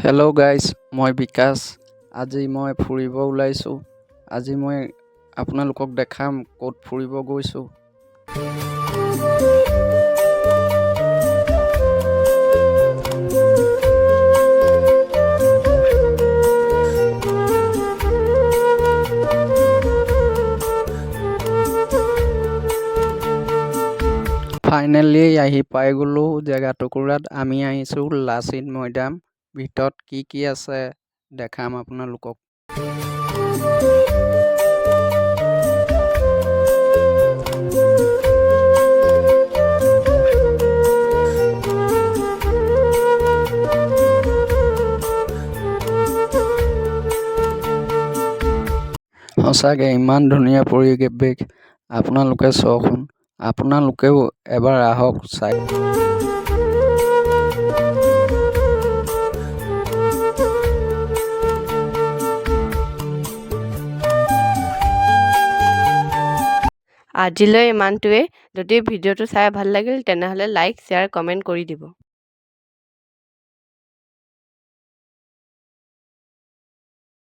Hello' guys, মই বিকাশ। আজি মই ফুৰিব ওলাইছোঁ। আজি মই আপোনালোকক দেখাম ক'ত ফুৰিব গৈছোঁ। ফাইনেলি আহি পাই গ'লোঁ জেগা টুকুৰাত। আমি আহিছোঁ লাচিত মৈদাম। ভিতৰত কি কি আছে দেখাম আপোনালোকক। সঁচাকৈ ইমান ধুনীয়া পৰিৱেশ আপোনালোকে চাওকচোন। আপোনালোকেও এবাৰ আহক চাই। আজিলৈ ইমানটোৱে। যদি ভিডিঅ'টো চাই ভাল লাগিল তেনেহ'লে লাইক, শ্বেয়াৰ, কমেণ্ট কৰি দিব।